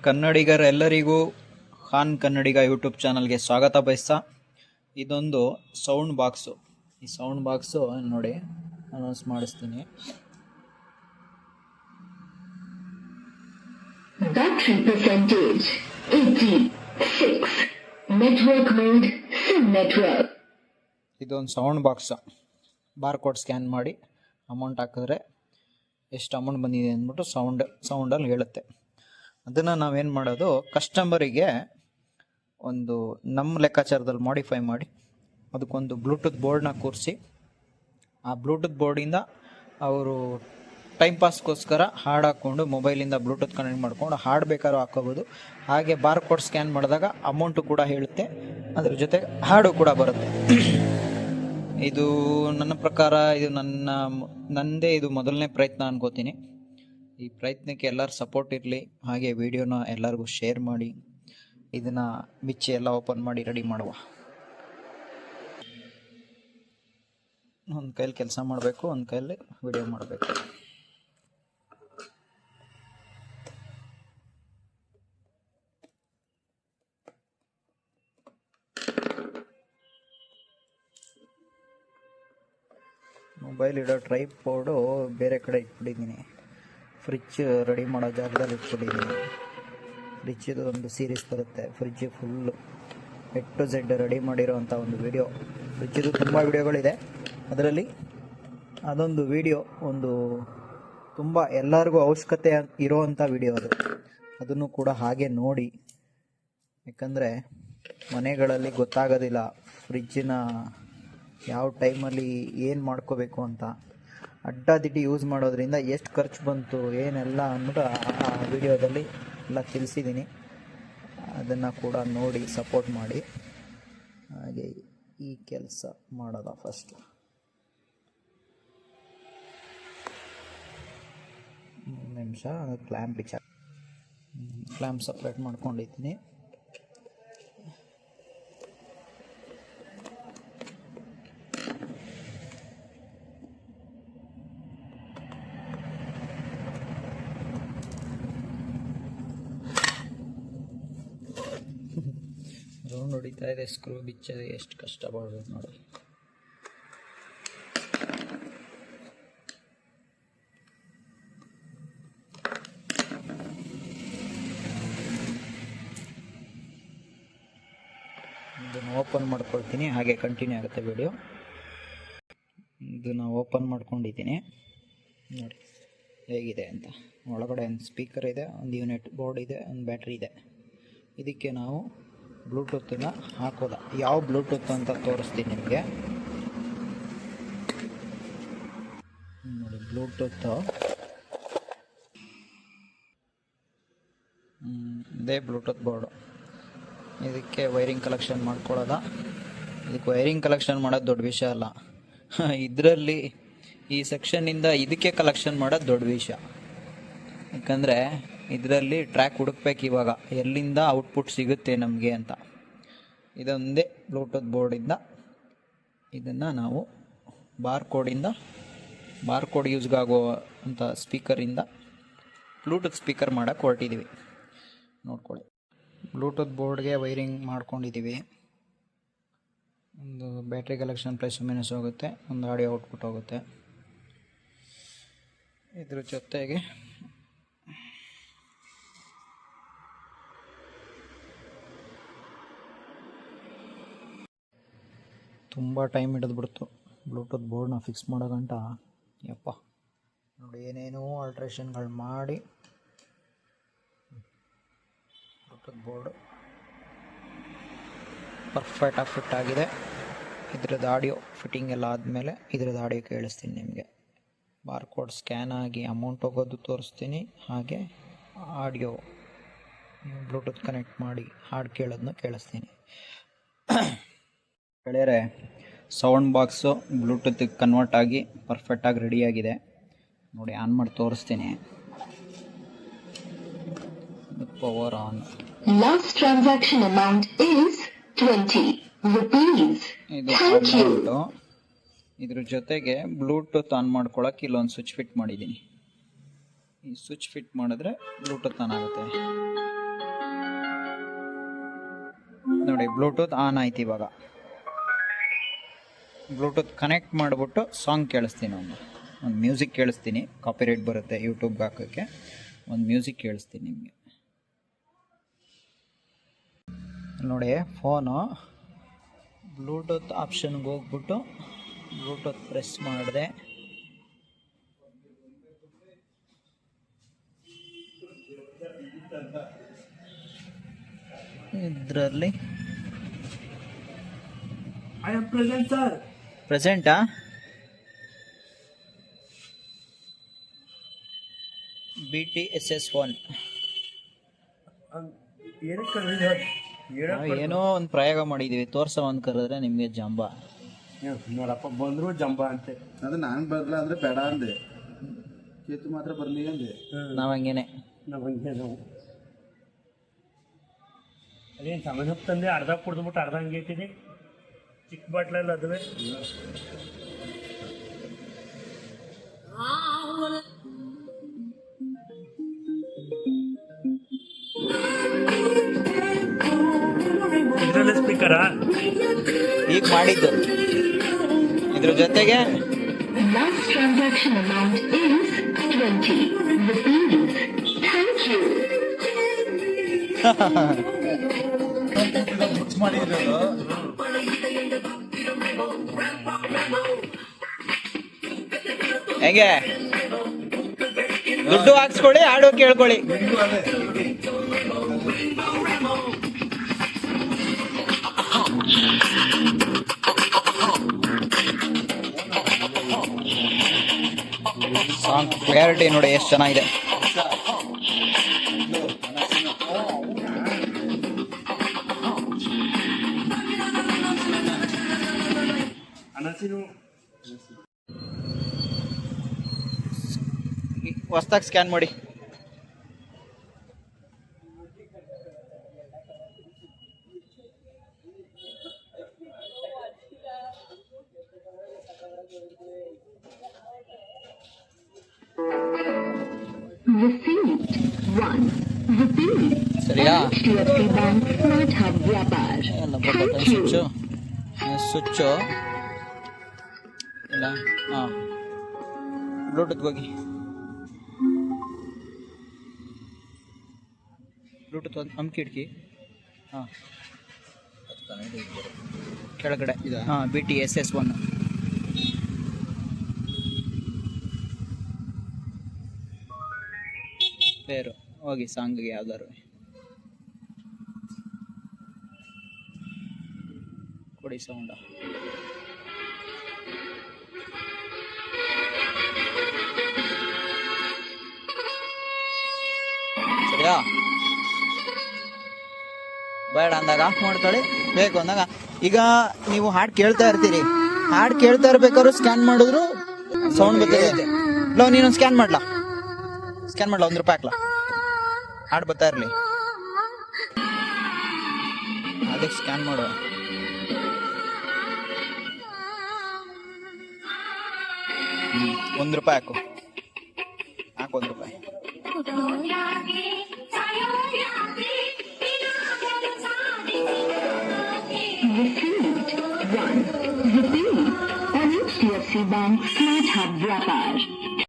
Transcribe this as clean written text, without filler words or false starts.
ಕನ್ನಡಿಗರೆಲ್ಲರಿಗೂ ಖಾನ್ ಕನ್ನಡಿಗ YouTube ಚಾನಲ್ಗೆ ಸ್ವಾಗತ ಬಯಸ್ತಾ, ಇದೊಂದು ಸೌಂಡ್ ಬಾಕ್ಸು. ಈ ಸೌಂಡ್ ಬಾಕ್ಸು ನೋಡಿ ಅನೌನ್ಸ್ ಮಾಡಿಸ್ತೀನಿ. Battery percentage 86. Network mode SIM network. ಇದೊಂದು sound box. Bar code scan ಮಾಡಿ ಅಮೌಂಟ್ ಹಾಕಿದ್ರೆ ಎಷ್ಟು ಅಮೌಂಟ್ ಬಂದಿದೆ ಅಂದ್ಬಿಟ್ಟು ಸೌಂಡಲ್ಲಿ ಹೇಳುತ್ತೆ. ಅದನ್ನು ನಾವೇನು ಮಾಡೋದು, ಕಸ್ಟಮರಿಗೆ ಒಂದು ನಮ್ಮ ಲೆಕ್ಕಾಚಾರದಲ್ಲಿ ಮಾಡಿಫೈ ಮಾಡಿ ಅದಕ್ಕೊಂದು ಬ್ಲೂಟೂತ್ ಬೋರ್ಡ್ನ ಕೂರಿಸಿ, ಆ ಬ್ಲೂಟೂತ್ ಬೋರ್ಡಿಂದ ಅವರು ಟೈಮ್ ಪಾಸ್ಗೋಸ್ಕರ ಹಾಡು ಹಾಕ್ಕೊಂಡು ಮೊಬೈಲಿಂದ ಬ್ಲೂಟೂತ್ ಕನೆಕ್ಟ್ ಮಾಡ್ಕೊಂಡು ಹಾಡು ಬೇಕಾದ್ರೂ ಹಾಕೋಬೋದು. ಹಾಗೆ ಬಾರ್ ಕೋಡ್ ಸ್ಕ್ಯಾನ್ ಮಾಡಿದಾಗ ಅಮೌಂಟು ಕೂಡ ಹೇಳುತ್ತೆ, ಅದ್ರ ಜೊತೆಗೆ ಹಾಡು ಕೂಡ ಬರುತ್ತೆ. ಇದು ನನ್ನ ಪ್ರಕಾರ ಇದು ನನ್ನದೇ ಇದು ಮೊದಲನೇ ಪ್ರಯತ್ನ ಅನ್ಕೋತೀನಿ. ಈ ಪ್ರಯತ್ನಕ್ಕೆ ಎಲ್ಲರ ಸಪೋರ್ಟ್ ಇರಲಿ. ಹಾಗೆ ವಿಡಿಯೋನ ಎಲ್ಲರಿಗೂ ಶೇರ್ ಮಾಡಿ, ಇದನ್ನು ಬಿಚ್ಚಿ ಎಲ್ಲ ಓಪನ್ ಮಾಡಿ ರೆಡಿ ಮಾಡುವ. ಒಂದು ಕೈಲಿ ಕೆಲಸ ಮಾಡಬೇಕು, ಒಂದು ಕೈಲಿ ವಿಡಿಯೋ ಮಾಡಬೇಕು. ಮೊಬೈಲ್ ಇಡೋ ಟ್ರೈಪೋರ್ಡು ಬೇರೆ ಕಡೆ ಇಟ್ಬಿಟ್ಟಿದ್ದೀನಿ. ಫ್ರಿಜ್ ರೆಡಿ ಮಾಡೋ ಜಾಗದಲ್ಲಿ ಇಟ್ಬಿಟ್ಟಿದ್ದೀನಿ. ಫ್ರಿಜ್ದು ಒಂದು ಸೀರೀಸ್ ಬರುತ್ತೆ, fridge full a to z ready ಮಾಡಿರೋವಂಥ ಒಂದು ವಿಡಿಯೋ. ಫ್ರಿಜ್ದು ತುಂಬ ವಿಡಿಯೋಗಳಿದೆ, ಅದರಲ್ಲಿ ಅದೊಂದು ವಿಡಿಯೋ ಒಂದು ತುಂಬ ಎಲ್ಲರಿಗೂ ಅವಶ್ಯಕತೆ ಇರೋವಂಥ ವಿಡಿಯೋ ಅದು. ಅದನ್ನು ಕೂಡ ಹಾಗೆ ನೋಡಿ, ಯಾಕಂದರೆ ಮನೆಗಳಲ್ಲಿ ಗೊತ್ತಾಗೋದಿಲ್ಲ ಫ್ರಿಜ್ಜಿನ ಯಾವ ಟೈಮಲ್ಲಿ ಏನು ಮಾಡ್ಕೋಬೇಕು ಅಂತ. ಅಡ್ಡಾದಿಡ್ಡಿ ಯೂಸ್ ಮಾಡೋದ್ರಿಂದ ಎಷ್ಟು ಖರ್ಚು ಬಂತು ಏನೆಲ್ಲ ಅಂದ್ಬಿಟ್ಟು ಆ ವಿಡಿಯೋದಲ್ಲಿ ಎಲ್ಲ ತಿಳಿಸಿದ್ದೀನಿ. ಅದನ್ನು ಕೂಡ ನೋಡಿ ಸಪೋರ್ಟ್ ಮಾಡಿ. ಹಾಗೆ ಈ ಕೆಲಸ ಮಾಡೋದ ಫಸ್ಟ್ ನಿಮಿಷ ಕ್ಲ್ಯಾಂಪ್ ಸಪ್ರೇಟ್ ಮಾಡ್ಕೊಂಡಿದ್ದೀನಿ. ರೌಂಡ್ ಹೊಡಿತಾ ಇದೆ, ಸ್ಕ್ರೂ ಬಿಚ್ಚದೆ ಎಷ್ಟು ಕಷ್ಟ ಪಡ್ಬೇಕು ನೋಡಿ. ಇದನ್ನು ಓಪನ್ ಮಾಡ್ಕೊಳ್ತೀನಿ, ಹಾಗೆ ಕಂಟಿನ್ಯೂ ಆಗುತ್ತೆ ವಿಡಿಯೋ. ಇದನ್ನು ಓಪನ್ ಮಾಡ್ಕೊಂಡಿದ್ದೀನಿ ನೋಡಿ ಹೇಗಿದೆ ಅಂತ. ಒಳಗಡೆ ಒಂದು ಸ್ಪೀಕರ್ ಇದೆ, ಒಂದು ಯೂನಿಟ್ ಬೋರ್ಡ್ ಇದೆ, ಒಂದು ಬ್ಯಾಟ್ರಿ ಇದೆ. ಇದಕ್ಕೆ ನಾವು ಬ್ಲೂಟೂತನ್ನ ಹಾಕೋದ. ಯಾವ ಬ್ಲೂಟೂತ್ ಅಂತ ತೋರಿಸ್ತೀನಿ ನಿಮಗೆ ನೋಡಿ. ಬ್ಲೂಟೂತ್ ಇದೇ ಬ್ಲೂಟೂತ್ ಬೋರ್ಡು. ಇದಕ್ಕೆ ವೈರಿಂಗ್ ಕಲೆಕ್ಷನ್ ಮಾಡ್ಕೊಳ್ಳೋದ. ಇದಕ್ಕೆ ವೈರಿಂಗ್ ಕಲೆಕ್ಷನ್ ಮಾಡೋದು ದೊಡ್ಡ ವಿಷಯ ಅಲ್ಲ. ಇದರಲ್ಲಿ ಈ ಸೆಕ್ಷನ್ನಿಂದ ಇದಕ್ಕೆ ಕಲೆಕ್ಷನ್ ಮಾಡೋದು ದೊಡ್ಡ ವಿಷಯ. ಯಾಕಂದರೆ ಇದರಲ್ಲಿ ಟ್ರ್ಯಾಕ್ ಹುಡುಕ್ಬೇಕು ಇವಾಗ, ಎಲ್ಲಿಂದ ಔಟ್ಪುಟ್ ಸಿಗುತ್ತೆ ನಮಗೆ ಅಂತ. ಇದೊಂದೇ ಬ್ಲೂಟೂತ್ ಬೋರ್ಡಿಂದ ಇದನ್ನು ನಾವು ಬಾರ್ ಕೋಡ್ ಯೂಸ್ಗಾಗೋ ಅಂಥ ಸ್ಪೀಕರಿಂದ ಬ್ಲೂಟೂತ್ ಸ್ಪೀಕರ್ ಮಾಡೋಕ್ಕೆ ಹೊರಟಿದ್ದೀವಿ. ನೋಡ್ಕೊಳ್ಳಿ, ಬ್ಲೂಟೂತ್ ಬೋರ್ಡ್ಗೆ ವೈರಿಂಗ್ ಮಾಡ್ಕೊಂಡಿದ್ದೀವಿ. ಒಂದು ಬ್ಯಾಟ್ರಿ ಕಲೆಕ್ಷನ್ ಪ್ಲಸ್ ಮೈನಸ್ ಹೋಗುತ್ತೆ, ಒಂದು ಆಡಿಯೋ ಔಟ್ಪುಟ್ ಹೋಗುತ್ತೆ. ಇದ್ರ ಜೊತೆಗೆ ತುಂಬ ಟೈಮ್ ಹಿಡಿದ್ಬಿಡ್ತು ಬ್ಲೂಟೂತ್ ಬೋರ್ಡ್ನ ಫಿಕ್ಸ್ ಮಾಡೋ ಗಂಟ. ಯಪ್ಪ ನೋಡಿ, ಏನೇನೋ ಆಲ್ಟ್ರೇಷನ್ಗಳು ಮಾಡಿ ಬ್ಲೂಟೂತ್ ಬೋರ್ಡು ಪರ್ಫೆಕ್ಟಾಗಿ ಫಿಟ್ ಆಗಿದೆ. ಇದ್ರದ್ದು ಆಡಿಯೋ ಫಿಟ್ಟಿಂಗ್ ಎಲ್ಲ ಆದಮೇಲೆ ಇದ್ರದ್ದು ಆಡಿಯೋ ಕೇಳಿಸ್ತೀನಿ ನಿಮಗೆ. ಬಾರ್ ಕೋಡ್ ಸ್ಕ್ಯಾನ್ ಆಗಿ ಅಮೌಂಟ್ ಹೋಗೋದು ತೋರಿಸ್ತೀನಿ, ಹಾಗೆ ಆಡಿಯೋ ಬ್ಲೂಟೂತ್ ಕನೆಕ್ಟ್ ಮಾಡಿ ಹಾಡು ಕೇಳೋದನ್ನ ಕೇಳಿಸ್ತೀನಿ. ಗೆಳೆಯರೆ, ಸೌಂಡ್ ಬಾಕ್ಸು ಬ್ಲೂಟೂತ್ಗೆ ಕನ್ವರ್ಟ್ ಆಗಿ ಪರ್ಫೆಕ್ಟಾಗಿ ರೆಡಿಯಾಗಿದೆ ನೋಡಿ. ಆನ್ ಮಾಡಿ ತೋರಿಸ್ತೀನಿ. Power on. Last transaction amount is 20 rupees. ಇದು ಅಮೌಂಟು. ಇದ್ರ ಜೊತೆಗೆ ಬ್ಲೂಟೂತ್ ಆನ್ ಮಾಡ್ಕೊಳಕ್ಕೆ ಇಲ್ಲೊಂದು ಸ್ವಿಚ್ ಫಿಟ್ ಮಾಡಿದ್ದೀನಿ. ಈ ಸ್ವಿಚ್ ಫಿಟ್ ಮಾಡಿದ್ರೆ ಬ್ಲೂಟೂತ್ ಆನ್ ಆಗುತ್ತೆ. ನೋಡಿ ಬ್ಲೂಟೂತ್ ಆನ್ ಆಯ್ತು. ಇವಾಗ ಬ್ಲೂಟೂತ್ ಕನೆಕ್ಟ್ ಮಾಡಿಬಿಟ್ಟು ಸಾಂಗ್ ಕೇಳಿಸ್ತೀನಿ. ಒಂದು ಮ್ಯೂಸಿಕ್ ಕೇಳಿಸ್ತೀನಿ. ಕಾಪಿರೈಟ್ ಬರುತ್ತೆ ಯೂಟ್ಯೂಬ್ಗೆ ಹಾಕೋಕ್ಕೆ. ಒಂದು ಮ್ಯೂಸಿಕ್ ಕೇಳಿಸ್ತೀನಿ ನಿಮಗೆ. ನೋಡಿ ಫೋನು ಬ್ಲೂಟೂತ್ ಆಪ್ಷನ್ಗೆ ಹೋಗ್ಬಿಟ್ಟು ಬ್ಲೂಟೂತ್ ಪ್ರೆಸ್ ಮಾಡಿದೆ. ಇದರಲ್ಲಿ ಪ್ರೆಸೆಂಟಾ BTSS1 ಏನೋ ಒಂದು ಪ್ರಯೋಗ ಮಾಡಿದೀವಿ. ತೋರ್ಸ ಒಂದು ಕರೆದ್ರೆ ನಿಮಗೆ ಜಂಬ ನೋಡಪ್ಪ ಬಂದ್ರು ಜಂಬ ಅಂತೆ. ಅದು ನಾನು ಬರಲ್ಲ ಅಂದ್ರೆ ಬೇಡ ಅಂದೆ, ಕೇತು ಮಾತ್ರ ಬರ್ಲಿ ಅಂದೆ. ನಾವು ಹಂಗೇನೆ. ನಾವು ಅದೇನು ಸಾಮಾನ್ಯ ತಂದೆ ಅರ್ಧ ಕುಡಿದ್ಬಿಟ್ಟು ಅರ್ಧ ಹಂಗೆ ಇಟ್ಟಿದೆ. ಚಿಕ್ಕ ಬಾಟ್ಲಲ್ಲಿ ಅದುವೇ ಇದರಲ್ಲೇ ಸ್ಪೀಕರಾ ಈಗ ಮಾಡಿದ್ದು. ಇದ್ರ ಜೊತೆಗೆ Last transaction amount is 20 rupees. Thank you. Books ಮಾಡಿರೋದು. ಹೆಂಗೆ ದುಡ್ಡು ಹಾಕ್ಸ್ಕೊಳ್ಳಿ, ಹಾಡು ಕೇಳ್ಕೊಳ್ಳಿ. ಸಾಂಗ್ ಕ್ಲಾರಿಟಿ ನೋಡಿ ಎಷ್ಟು ಚೆನ್ನಾಗಿದೆ. ಅನಸಿನು ಹೊಸ್ದಾಗಿ ಸ್ಕ್ಯಾನ್ ಮಾಡಿ. Received 1 rupee. ಸರಿಯಾ? HDFC Bank Smart Hub Vyapar. ಎಲ್ಲ Thank ಬಟನ್ you. ಸ್ವಿಚ್ಚು ಇಲ್ಲ. ಹಾಂ, ಬ್ಲೂಟೂತ್ಗೆ ಹೋಗಿ. ಬ್ಲೂಟೂತ್ ಒಂದು ಹಮ್ಕಿ ಇಡ್ಕಿ. ಹಾಂ, ಕೆಳಗಡೆ. ಹಾಂ, BTSS1 ಬೇರು ಹೋಗಿ ಸಾಂಗ್ಗೆ ಯಾವ್ದಾರು ಕೊಡಿ ಸೌಂಡ. ಸರಿಯಾ? ಬೇಡ ಅಂದಾಗ ಆಫ್ ಮಾಡ್ಕೊಳ್ಳಿ, ಬೇಕು ಅಂದಾಗ. ಈಗ ನೀವು ಹಾಡು ಕೇಳ್ತಾ ಇರ್ತೀರಿ, ಹಾಡು ಕೇಳ್ತಾ ಇರ್ಬೇಕಾದ್ರು ಸ್ಕ್ಯಾನ್ ಮಾಡಿದ್ರು ಸೌಂಡ್ ಬರ್ತಿದೆ. ಲೋ ನೀನೊಂದು ಸ್ಕ್ಯಾನ್ ಮಾಡ್ಲಾ, 1 ರೂಪಾಯಿ ಹಾಕ್ಲಾ, ಹಾಡು ಬರ್ತಾ ಇರಲಿ. ಅದಕ್ಕೆ ಸ್ಕ್ಯಾನ್ ಮಾಡು. ₹1 ಹಾಕು, 1 ರೂಪಾಯಿ. Received 1 rupee on HDFC Bank Smart Hub Vyapar.